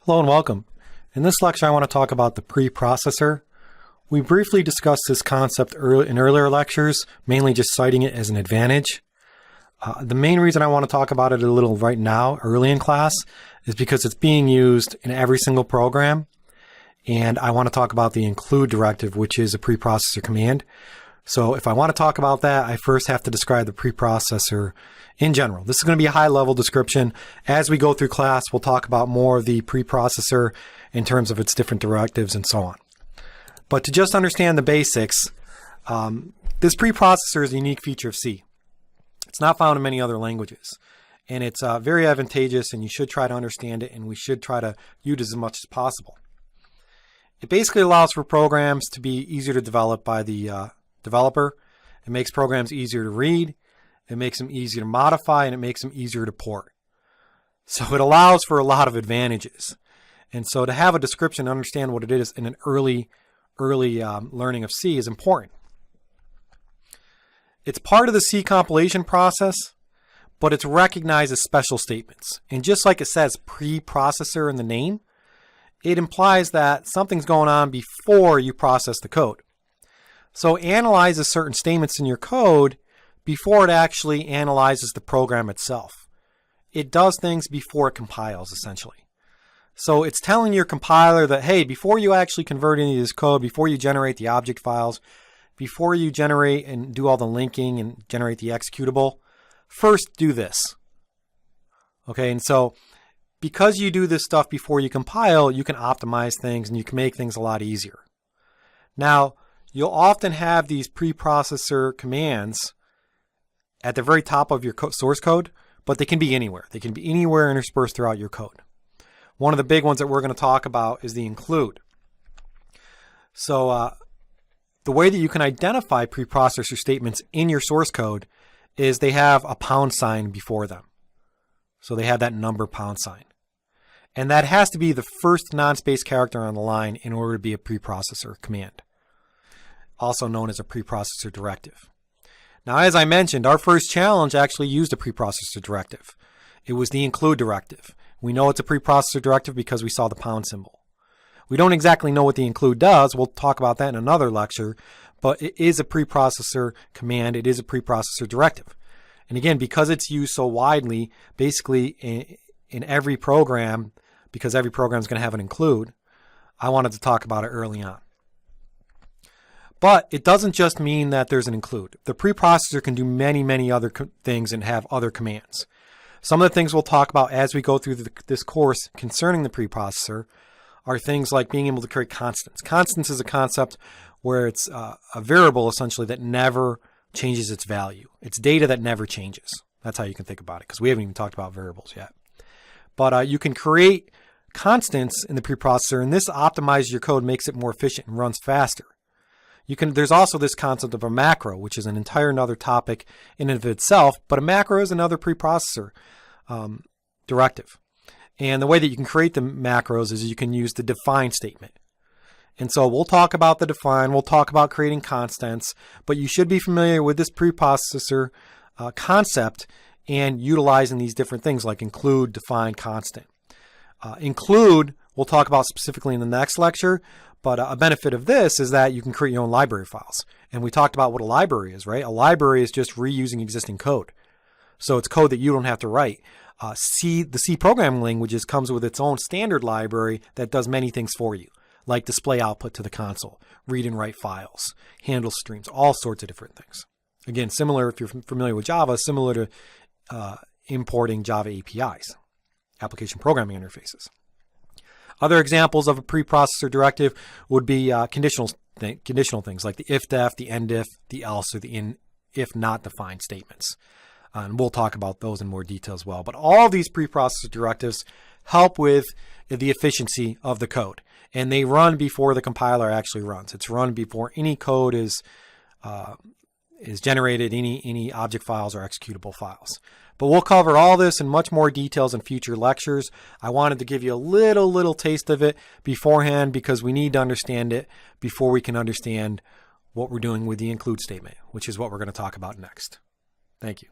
Hello and welcome. In this lecture, I want to talk about the preprocessor. We briefly discussed this concept in earlier lectures, mainly just citing it as an advantage. The main reason I want to talk about it a little right now, early in class, is because it's being used in every single program. And I want to talk about the include directive, which is a preprocessor command. So if I want to talk about that, I first have to describe the preprocessor in general. This is going to be a high-level description. As we go through class, we'll talk about more of the preprocessor in terms of its different directives and so on. But to just understand the basics, this preprocessor is a unique feature of C. It's not found in many other languages. And it's very advantageous, and you should try to understand it, and we should try to use it as much as possible. It basically allows for programs to be easier to develop by the developer. It makes programs easier to read. It makes them easier to modify, and it makes them easier to port. So it allows for a lot of advantages. And so to have a description, understand what it is in an early learning of C is important. It's part of the C compilation process, but it's recognized as special statements. And just like it says preprocessor in the name, it implies that something's going on before you process the code. So it analyzes certain statements in your code before it actually analyzes the program itself. It does things before it compiles, essentially. So it's telling your compiler that, hey, before you actually convert any of this code, before you generate the object files, before you generate and do all the linking and generate the executable, first do this. Okay, and so because you do this stuff before you compile, you can optimize things and you can make things a lot easier. Now, you'll often have these preprocessor commands at the very top of your source code, but they can be anywhere. They can be anywhere interspersed throughout your code. One of the big ones that we're going to talk about is the include. So the way that you can identify preprocessor statements in your source code is they have a pound sign before them. So they have that number pound sign. And that has to be the first non-space character on the line in order to be a preprocessor command, also known as a preprocessor directive. Now, as I mentioned, our first challenge actually used a preprocessor directive. It was the include directive. We know it's a preprocessor directive because we saw the pound symbol. We don't exactly know what the include does. We'll talk about that in another lecture, but it is a preprocessor command. It is a preprocessor directive. And again, because it's used so widely, basically in every program, because every program is going to have an include, I wanted to talk about it early on. But it doesn't just mean that there's an include. The preprocessor can do many, many other things and have other commands. Some of the things we'll talk about as we go through this course concerning the preprocessor are things like being able to create constants. Constants is a concept where it's a variable, essentially, that never changes its value. It's data that never changes. That's how you can think about it, because we haven't even talked about variables yet. But you can create constants in the preprocessor, and this optimizes your code, makes it more efficient, and runs faster. There's also this concept of a macro, which is an entire another topic in and of itself, but a macro is another preprocessor directive. And the way that you can create the macros is you can use the define statement. And so we'll talk about the define, we'll talk about creating constants, but you should be familiar with this preprocessor concept and utilizing these different things like include, define, constant. Include, we'll talk about specifically in the next lecture, but a benefit of this is that you can create your own library files. And we talked about what a library is, right? A library is just reusing existing code. So it's code that you don't have to write. The C programming languages comes with its own standard library that does many things for you, like display output to the console, read and write files, handle streams, all sorts of different things. Again, similar, if you're familiar with Java, similar to importing Java APIs, application programming interfaces. Other examples of a preprocessor directive would be conditional things like the if-def, the end-if, the else, or the if not defined statements. And we'll talk about those in more detail as well. But all of these preprocessor directives help with the efficiency of the code. And they run before the compiler actually runs. It's run before any code is generated, any object files or executable files. But we'll cover all this in much more details in future lectures. I wanted to give you a little taste of it beforehand because we need to understand it before we can understand what we're doing with the include statement, which is what we're going to talk about next. Thank you.